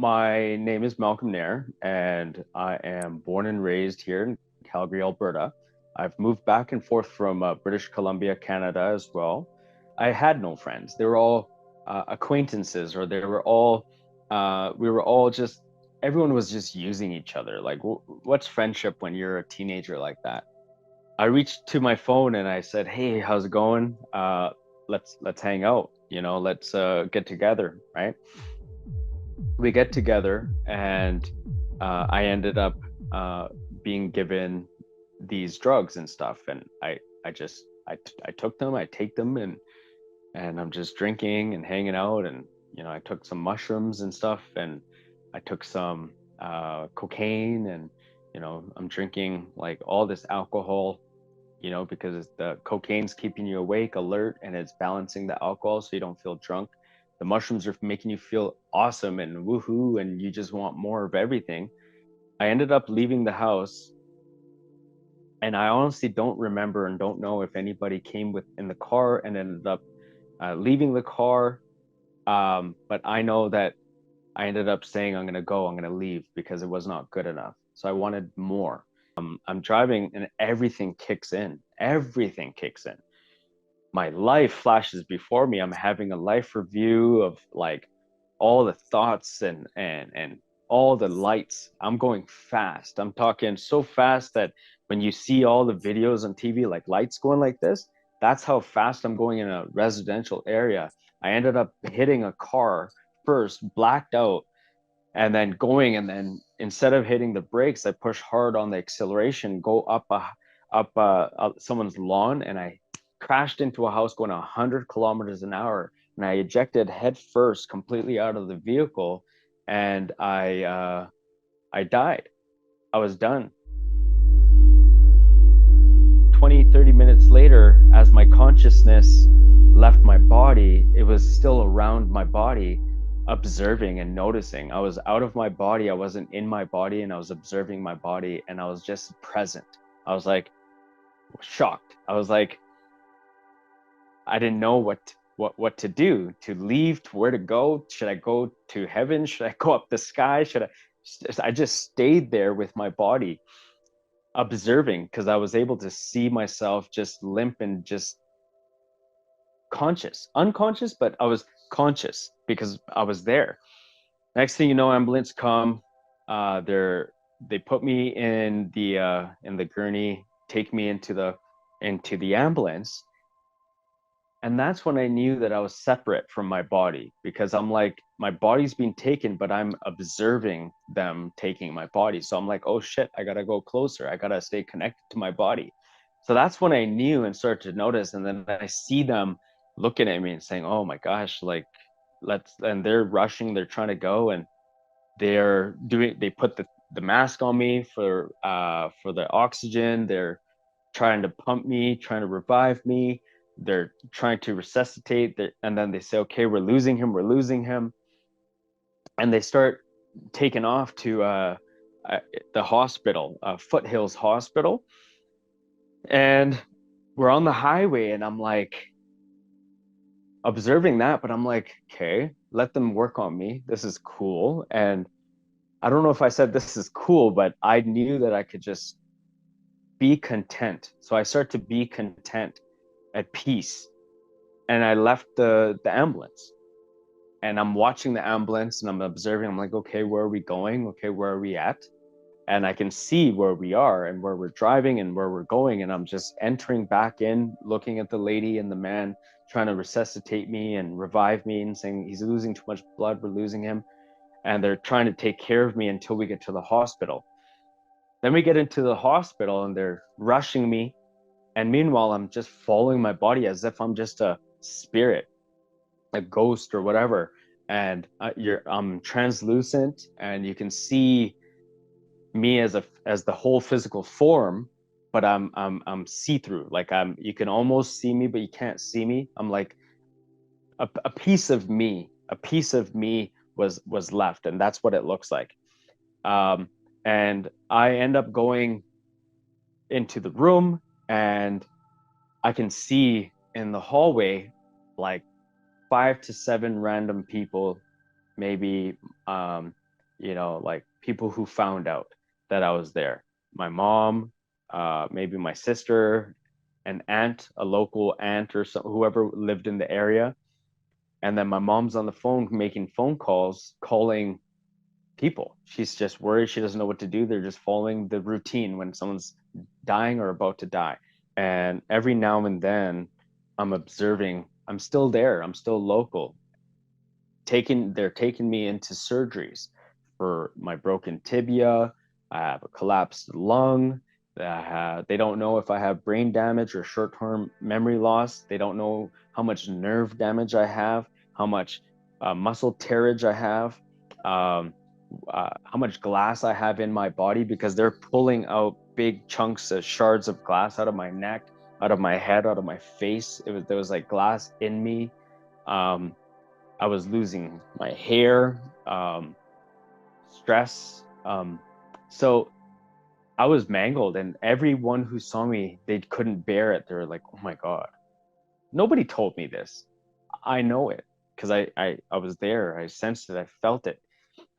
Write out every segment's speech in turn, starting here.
My name is Malcolm Nair, and I am born and raised here in Calgary, Alberta. I've moved back and forth from British Columbia, Canada as well. I had no friends. They were all acquaintances, or they were all, we were all just, everyone was just using each other. Like, what's friendship when you're a teenager like that? I reached to my phone and I said, "Hey, how's it going? Let's hang out. Let's get together, right?" We get together and I ended up uh, being given these drugs and stuff, and I took them, I take them, and I'm just drinking and hanging out, and I took some mushrooms and stuff, and I took some cocaine, and I'm drinking like all this alcohol, because the cocaine's keeping you awake, alert, and it's balancing the alcohol so you don't feel drunk. The mushrooms are making you feel awesome and woohoo, and you just want more of everything. I ended up leaving the house, and I honestly don't remember and don't know if anybody came with in the car and ended up leaving the car. But I know that I ended up saying, I'm going to go, I'm going to leave because it was not good enough. So I wanted more. I'm driving and everything kicks in. Everything kicks in. My life flashes before me. I'm having a life review of like all the thoughts and all the lights. I'm going fast. I'm talking so fast that when you see all the videos on TV, like lights going like this, that's how fast I'm going in a residential area. I ended up hitting a car first, blacked out, and then going, and then instead of hitting the brakes, I push hard on the acceleration, go up someone's lawn, and I crashed into a house going 100 kilometers an hour, and I ejected head first completely out of the vehicle, and I died. I was done. 20, 30 minutes later, as my consciousness left my body, it was still around my body, observing and noticing. I was out of my body, I wasn't in my body, and I was observing my body, and I was just present. I was like shocked. I was like, I didn't know what to do, to leave, to where to go. Should I go to heaven? Should I go up the sky? I just stayed there with my body, observing, because I was able to see myself just limp and just conscious, unconscious, but I was conscious because I was there. Next thing you know, ambulance come. They put me in the gurney, take me into the ambulance, and that's when I knew that I was separate from my body, because I'm like, my body's being taken, but I'm observing them taking my body. So I'm like, oh shit, I gotta go closer. I gotta stay connected to my body. So that's when I knew and started to notice. And then I see them looking at me and saying, oh my gosh, like, and they're rushing, they're trying to go, and they put the mask on me for the oxygen. They're trying to pump me, trying to revive me. They're trying to resuscitate, and then they say, okay, we're losing him, we're losing him. And they start taking off to the hospital, Foothills Hospital. And we're on the highway, and I'm like observing that, but I'm like, okay, let them work on me. This is cool. And I don't know if I said this is cool, but I knew that I could just be content. So I start to be content, at peace. And I left the ambulance, and I'm watching the ambulance and I'm observing. I'm like, okay, where are we going? Okay, where are we at? And I can see where we are and where we're driving and where we're going. And I'm just entering back in, looking at the lady and the man trying to resuscitate me and revive me, and saying, he's losing too much blood, we're losing him. And they're trying to take care of me until we get to the hospital. Then we get into the hospital and they're rushing me. And meanwhile, I'm just following my body as if I'm just a spirit, a ghost or whatever. And I'm translucent, and you can see me as the whole physical form, but I'm see-through. Like you can almost see me, but you can't see me. I'm like a piece of me, was left, and that's what it looks like. Um, and I end up going into the room, and I can see in the hallway like 5 to 7 random people, maybe like people who found out that I was there. My mom, maybe my sister, an aunt, a local aunt or whoever lived in the area. And then my mom's on the phone making phone calls, calling people. She's just worried. She doesn't know what to do. They're just following the routine when someone's dying or about to die. And every now and then I'm observing, I'm still there. I'm still local. They're taking me into surgeries for my broken tibia. I have a collapsed lung. They don't know if I have brain damage or short-term memory loss. They don't know how much nerve damage I have, how much muscle tearage I have, how much glass I have in my body, because they're pulling out big chunks of shards of glass out of my neck, out of my head, out of my face. There was like glass in me. Um, I was losing my hair, stress. So I was mangled, and everyone who saw me, they couldn't bear it. They were like, "Oh my God, nobody told me this. I know it because I was there. I sensed it. I felt it.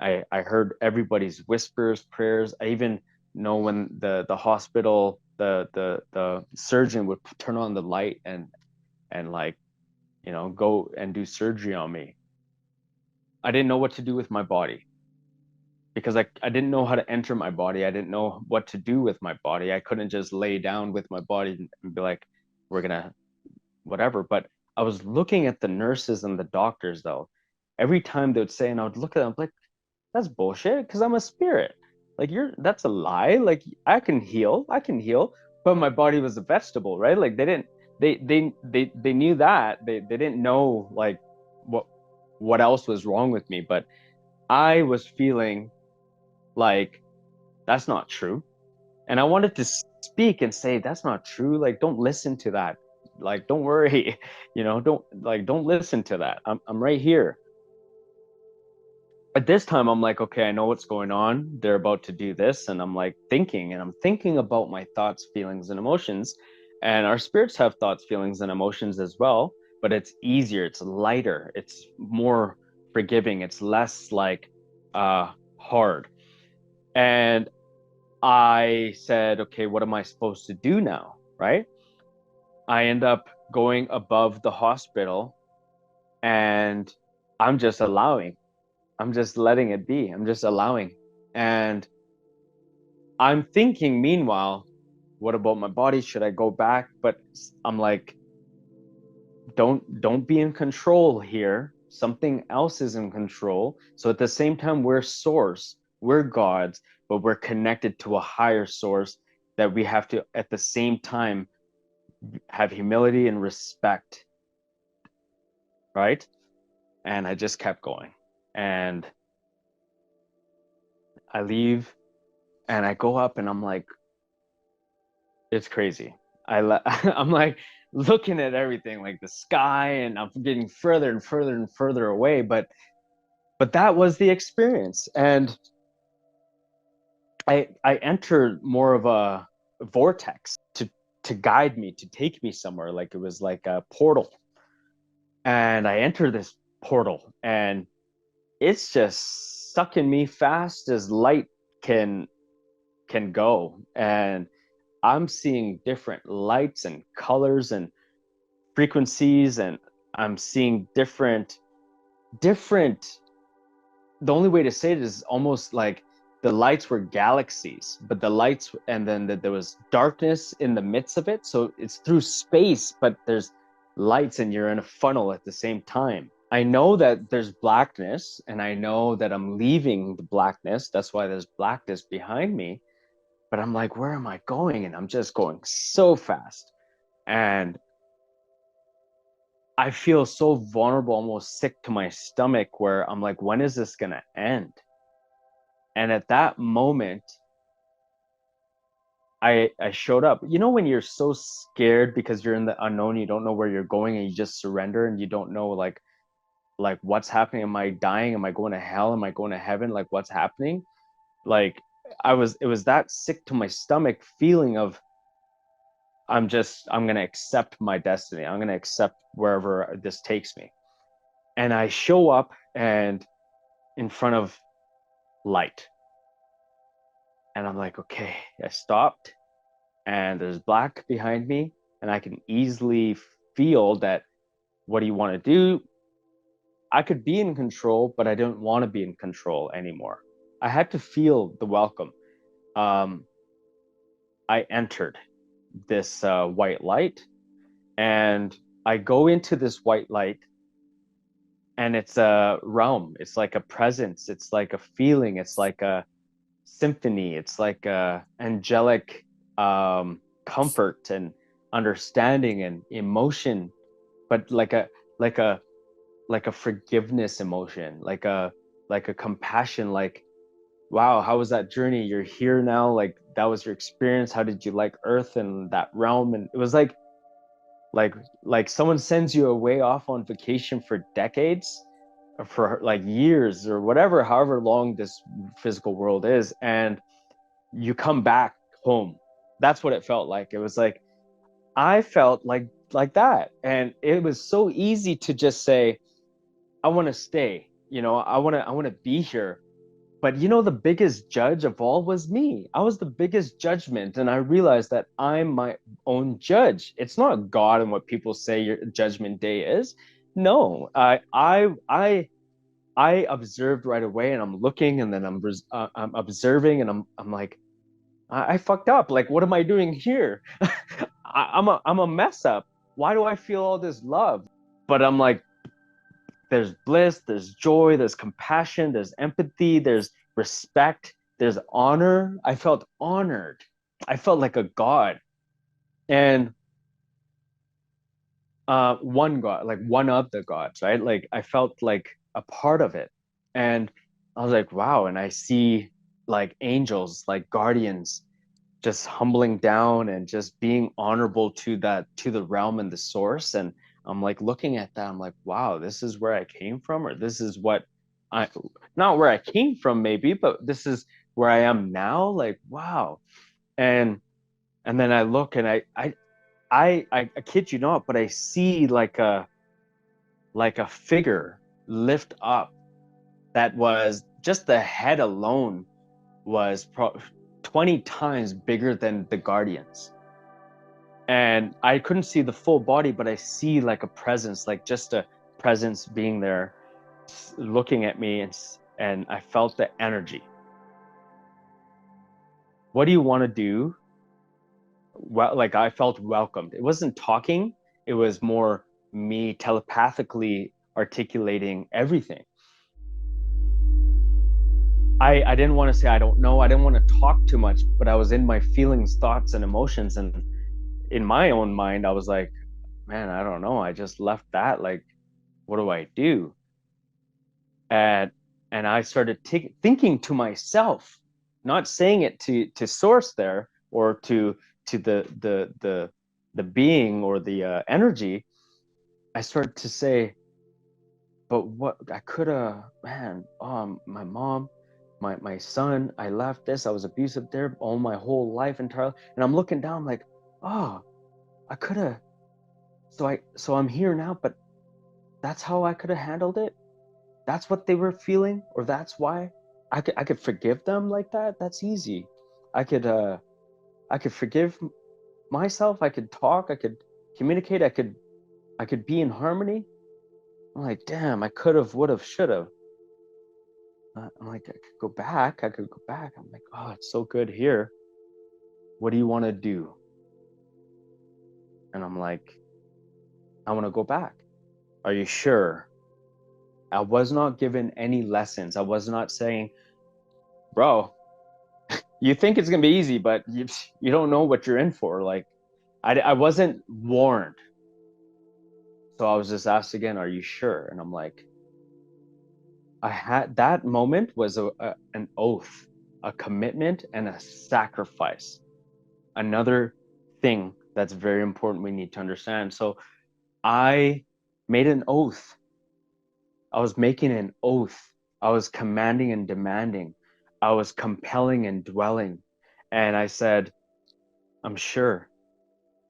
I heard everybody's whispers, prayers. I even know when the hospital, the surgeon would turn on the light and like, go and do surgery on me. I didn't know what to do with my body because I didn't know how to enter my body. I didn't know what to do with my body. I couldn't just lay down with my body and be like, we're gonna whatever. But I was looking at the nurses and the doctors though. Every time they would say, and I would look at them like, that's bullshit because I'm a spirit. Like that's a lie. Like I can heal, but my body was a vegetable, right? Like they knew that. They didn't know like what what else was wrong with me, but I was feeling like that's not true. And I wanted to speak and say that's not true. Like don't listen to that. Like don't worry, don't listen to that. I'm right here. At this time I'm like, okay, I know what's going on. They're about to do this, and I'm like thinking, and I'm thinking about my thoughts, feelings, and emotions. And our spirits have thoughts, feelings, and emotions as well, but it's easier, it's lighter, it's more forgiving, it's less like hard. And I said, okay, what am I supposed to do now? Right? I end up going above the hospital, and I'm just allowing. I'm just letting it be. I'm just allowing. And I'm thinking, meanwhile, what about my body? Should I go back? But I'm like, don't be in control here. Something else is in control. So at the same time, we're source, we're gods, but we're connected to a higher source that we have to at the same time have humility and respect, right? And I just kept going. And I leave and I go up and I'm like, it's crazy. I'm like looking at everything like the sky, and I'm getting further and further and further away, but that was the experience. And I entered more of a vortex to guide me, to take me somewhere, like it was like a portal. And I enter this portal, and it's just sucking me fast as light can go. And I'm seeing different lights and colors and frequencies, and I'm seeing different. The only way to say it is almost like the lights were galaxies, but the lights, and then there was darkness in the midst of it. So it's through space, but there's lights, and you're in a funnel at the same time. I know that there's blackness, and I know that I'm leaving the blackness. That's why there's blackness behind me. But I'm like, where am I going? And I'm just going so fast. And I feel so vulnerable, almost sick to my stomach, where I'm like, when is this going to end? And at that moment, I showed up. You know, when you're so scared because you're in the unknown, you don't know where you're going, and you just surrender, and you don't know like what's happening. Am I dying? Am I going to hell? Am I going to heaven? Like what's happening? Like it was that sick to my stomach feeling of I'm going to accept my destiny. I'm going to accept wherever this takes me. And I show up, and in front of light. And I'm like, okay, I stopped and there's black behind me and I can easily feel that, what do you want to do? I could be in control, but I don't want to be in control anymore. I had to feel the welcome. Um, I entered this white light and I go into this white light and it's a realm. It's like a presence. It's like a feeling. It's like a symphony. It's like a angelic comfort and understanding and emotion, but like a like a forgiveness emotion, like a compassion, like, wow, how was that journey? You're here now. Like, that was your experience. How did you like Earth and that realm? And it was like like someone sends you away off on vacation for decades, for like years or whatever, however long this physical world is, and you come back home. That's what it felt like. It was like I felt like that, and it was so easy to just say, I want to stay, I want to be here. But the biggest judge of all was me. I was the biggest judgment, and I realized that I'm my own judge. It's not God and what people say your judgment day is. No, I observed right away, and I'm looking, and then I'm observing, and I'm like, I fucked up. Like, what am I doing here? I'm a mess up. Why do I feel all this love? But I'm like, there's bliss, there's joy, there's compassion, there's empathy, there's respect, there's honor. I felt honored. I felt like a god. And one god, like one of the gods, right? Like I felt like a part of it. And I was like, wow. And I see like angels, like guardians, just humbling down and just being honorable to the realm and the source. And I'm like looking at that, I'm like, wow, this is where I came from, or this is what I, not where I came from maybe, but this is where I am now. Like, wow. and and then I look and I kid you not, but I see like a figure lift up, that was just the head alone was 20 times bigger than the guardians. And I couldn't see the full body, but I see like a presence, like just a presence being there, looking at me, and I felt the energy. What do you want to do? Well, like I felt welcomed. It wasn't talking, it was more me telepathically articulating everything. I didn't want to say I don't know. I didn't want to talk too much, but I was in my feelings, thoughts, and emotions. And in my own mind, I was like, man, I don't know. I just left that. Like, what do I do? And I started thinking to myself, not saying it to source there, or to the being or the energy. I started to say, but what I could have, man, my mom, my son, I left this, I was abusive there all my whole life entirely. And I'm looking down like, oh, I could have, so I'm here now, but that's how I could have handled it. That's what they were feeling, or that's why I could forgive them like that. That's easy. I could I could forgive myself. I could talk. I could communicate. I could be in harmony. I'm like, damn, I could have, would have, should have. I'm like, I could go back. I could go back. I'm like, oh, it's so good here. What do you want to do? And I'm like, I want to go back. Are you sure? I was not given any lessons. I was not saying, bro, you think it's gonna be easy, but you don't know what you're in for. Like, I wasn't warned. So I was just asked again, are you sure? And I'm like, I had, that moment was an oath, a commitment, and a sacrifice. Another thing that's very important we need to understand. So I made an oath. I was making an oath. I was commanding and demanding. I was compelling and dwelling. And I said, I'm sure.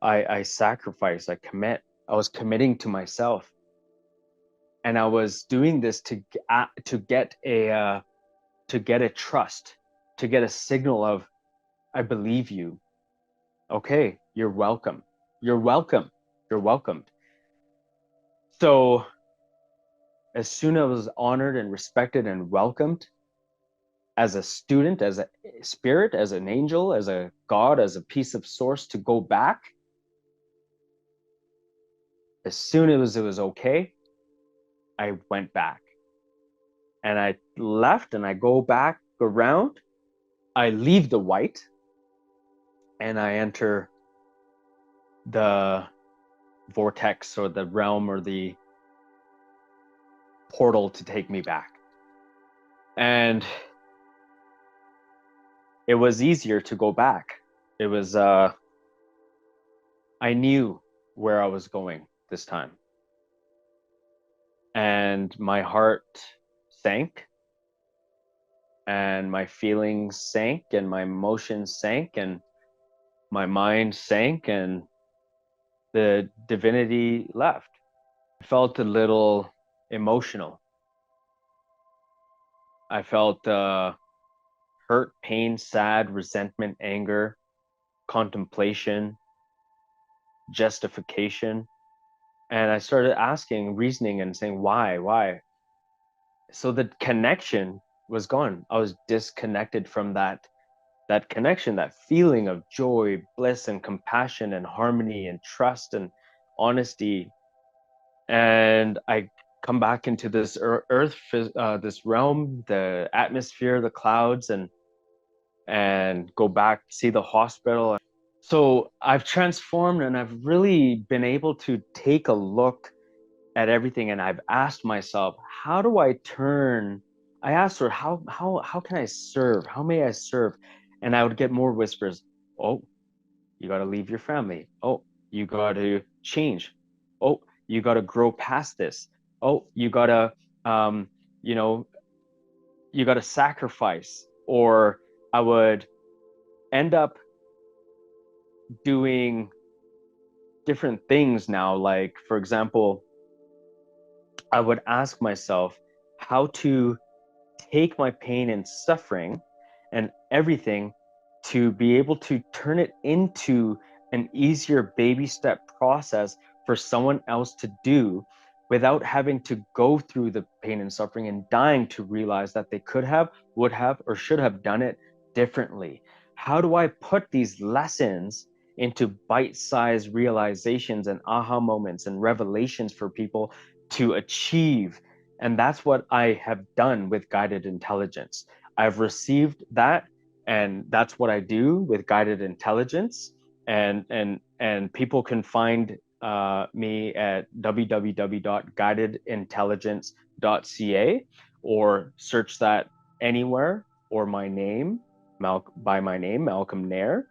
I sacrifice, I commit. I was committing to myself. And I was doing this to get to get a trust, to get a signal of, I believe you. Okay, you're welcome. You're welcome. You're welcomed. So as soon as I was honored and respected and welcomed as a student, as a spirit, as an angel, as a God, as a piece of source to go back, as soon as it was okay, I went back. And I left and I go back around. I leave the white and I enter the vortex or the realm or the portal to take me back. And it was easier to go back. It was, I knew where I was going this time. And my heart sank, and my feelings sank, and my emotions sank, and my mind sank, and the divinity left. I felt a little emotional. I felt hurt, pain, sad, resentment, anger, contemplation, justification. And I started asking, reasoning, and saying, why? So the connection was gone. I was disconnected from that connection, that feeling of joy, bliss, and compassion, and harmony, and trust, and honesty. And I come back into this earth, this realm, the atmosphere, the clouds, and go back, see the hospital. So I've transformed, and I've really been able to take a look at everything, and I've asked myself, how do I turn? I asked her, how can I serve? How may I serve? And I would get more whispers. Oh, you got to leave your family. Oh, you got to change. Oh, you got to grow past this. Oh, you got to, you know, you got to sacrifice. Or I would end up doing different things now. Like, for example, I would ask myself how to take my pain and suffering and everything to be able to turn it into an easier baby step process for someone else to do without having to go through the pain and suffering and dying to realize that they could have, would have, or should have done it differently. How do I put these lessons into bite-sized realizations and aha moments and revelations for people to achieve? And that's what I have done with guided intelligence. I've received that, and that's what I do with guided intelligence. And people can find me at www.guidedintelligence.ca, or search that anywhere, or my name, by my name, Malcolm Nair.